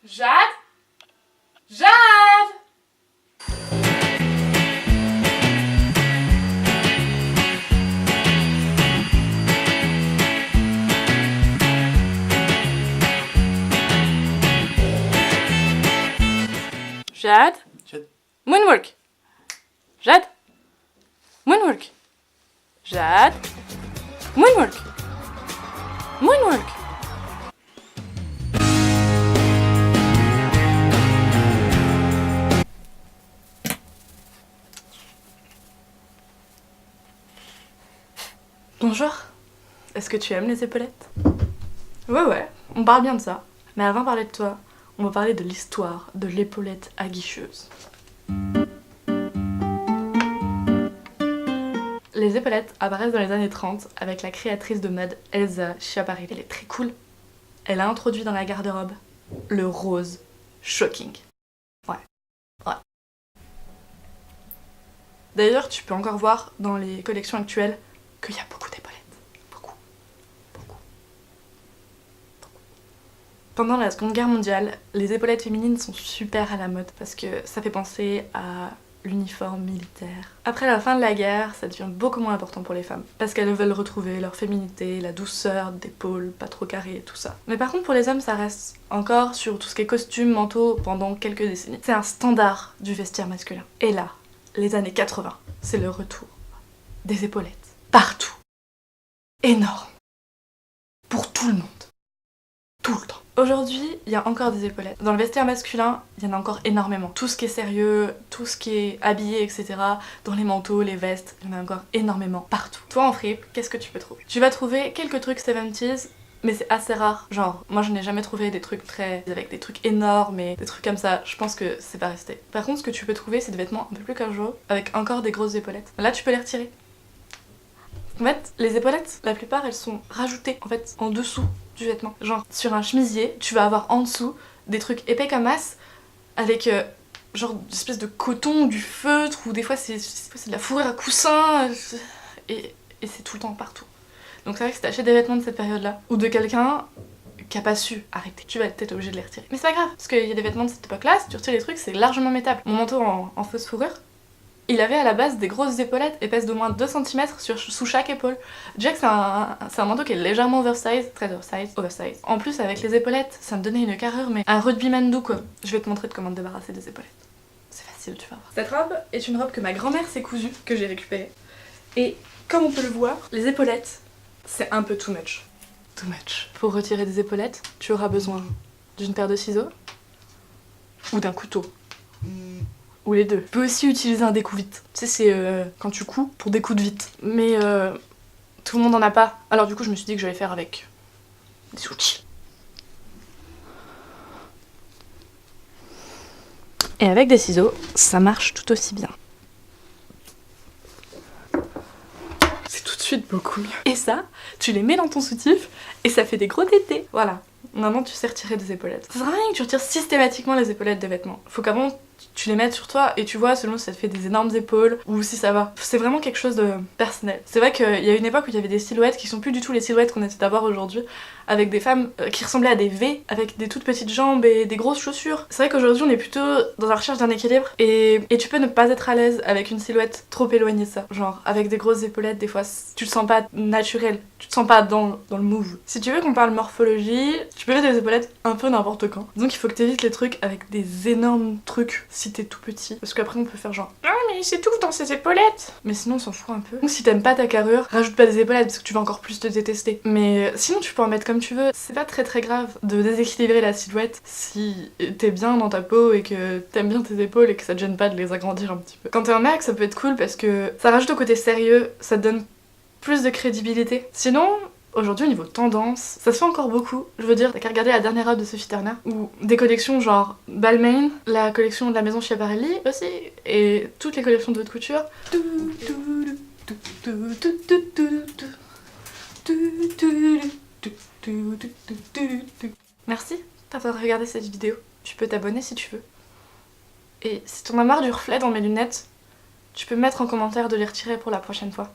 Jade? Jade? Jade? Moonwalk. Jade? Moonwalk. Jade? Moonwalk. Moonwalk. Bonjour. Est-ce que tu aimes les épaulettes? Ouais, on parle bien de ça. Mais avant de parler de toi, on va parler de l'histoire de l'épaulette aguicheuse. Les épaulettes apparaissent dans les années 30 avec la créatrice de mode Elsa Schiaparelli. Elle est très cool. Elle a introduit dans la garde-robe le rose shocking. Ouais. D'ailleurs, tu peux encore voir dans les collections actuelles qu'il y a beaucoup d'épaulettes. Beaucoup. Pendant la Seconde Guerre mondiale, les épaulettes féminines sont super à la mode parce que ça fait penser à l'uniforme militaire. Après la fin de la guerre, ça devient beaucoup moins important pour les femmes parce qu'elles veulent retrouver leur féminité, la douceur d'épaules, pas trop carrées et tout ça. Mais par contre pour les hommes, ça reste encore sur tout ce qui est costumes, manteaux pendant quelques décennies. C'est un standard du vestiaire masculin. Et là, les années 80, c'est le retour des épaulettes. Partout. Énorme. Pour tout le monde. Tout le temps. Aujourd'hui, il y a encore des épaulettes. Dans le vestiaire masculin, il y en a encore énormément. Tout ce qui est sérieux, tout ce qui est habillé, etc. Dans les manteaux, les vestes, il y en a encore énormément partout. Toi en fripe, qu'est-ce que tu peux trouver? Tu vas trouver quelques trucs 70s, mais c'est assez rare. Genre, moi je n'ai jamais trouvé des trucs avec des trucs énormes et des trucs comme ça. Je pense que c'est pas resté. Par contre, ce que tu peux trouver, c'est des vêtements un peu plus casual, avec encore des grosses épaulettes. Là, tu peux les retirer. En fait, les épaulettes, la plupart, elles sont rajoutées en fait en dessous du vêtement. Genre, sur un chemisier, tu vas avoir en dessous des trucs épais comme as avec genre une espèce de coton, du feutre, ou des fois c'est de la fourrure à coussin, et c'est tout le temps partout. Donc c'est vrai que si t'achètes des vêtements de cette période-là, ou de quelqu'un qui a pas su arrêter, tu vas peut-être obligé de les retirer. Mais c'est pas grave, parce qu'il y a des vêtements de cette époque-là, si tu retires les trucs, c'est largement métable. Mon manteau en fausse fourrure, il avait à la base des grosses épaulettes et pèse d'au moins 2 cm sous chaque épaule. Déjà que c'est un manteau qui est légèrement oversize, très oversize. En plus avec les épaulettes, ça me donnait une carrure, mais un rugbyman doux quoi. Je vais te montrer comment te débarrasser des épaulettes. C'est facile, tu vas voir. Cette robe est une robe que ma grand-mère s'est cousue, que j'ai récupérée. Et comme on peut le voir, les épaulettes, c'est un peu too much. Too much. Pour retirer des épaulettes, tu auras besoin d'une paire de ciseaux ou d'un couteau. Ou les deux. Tu peux aussi utiliser un découpe-vite. Tu sais, c'est quand tu couds pour découdre vite. Mais tout le monde en a pas. Alors du coup, je me suis dit que j'allais faire avec des outils. Et avec des ciseaux, ça marche tout aussi bien. C'est tout de suite beaucoup mieux. Et ça, tu les mets dans ton soutif et ça fait des gros tétés. Voilà. Maintenant, tu sais retirer des épaulettes. Ça sert à rien que tu retires systématiquement les épaulettes des vêtements. Faut qu'avant tu les mettes sur toi et tu vois selon si ça te fait des énormes épaules ou si ça va. C'est vraiment quelque chose de personnel. C'est vrai qu'il y a une époque où il y avait des silhouettes qui sont plus du tout les silhouettes qu'on essaie d'avoir aujourd'hui, avec des femmes qui ressemblaient à des V, avec des toutes petites jambes et des grosses chaussures. C'est vrai qu'aujourd'hui on est plutôt dans la recherche d'un équilibre et tu peux ne pas être à l'aise avec une silhouette trop éloignée de ça. Genre avec des grosses épaulettes, des fois tu te sens pas naturel, tu te sens pas dans le move. Si tu veux qu'on parle morphologie, tu peux mettre des épaulettes un peu n'importe quand. Donc il faut que t'évites les trucs avec des énormes trucs si t'es tout petit. Parce qu'après on peut faire genre ah mais c'est tout dans ses épaulettes. Mais sinon on s'en fout un peu. Donc si t'aimes pas ta carrure, rajoute pas des épaulettes parce que tu vas encore plus te détester. Mais sinon tu peux en mettre comme tu veux. C'est pas très grave de déséquilibrer la silhouette si t'es bien dans ta peau et que t'aimes bien tes épaules et que ça te gêne pas de les agrandir un petit peu. Quand t'es un mec ça peut être cool parce que ça rajoute au côté sérieux, ça te donne plus de crédibilité. Sinon aujourd'hui au niveau tendance, ça se fait encore beaucoup. Je veux dire, t'as qu'à regarder la dernière robe de Sophie Turner ou des collections genre Balmain, la collection de la maison Schiaparelli aussi, et toutes les collections de haute couture. Merci d'avoir regardé cette vidéo. Tu peux t'abonner si tu veux. Et si t'en as marre du reflet dans mes lunettes, tu peux me mettre en commentaire de les retirer pour la prochaine fois.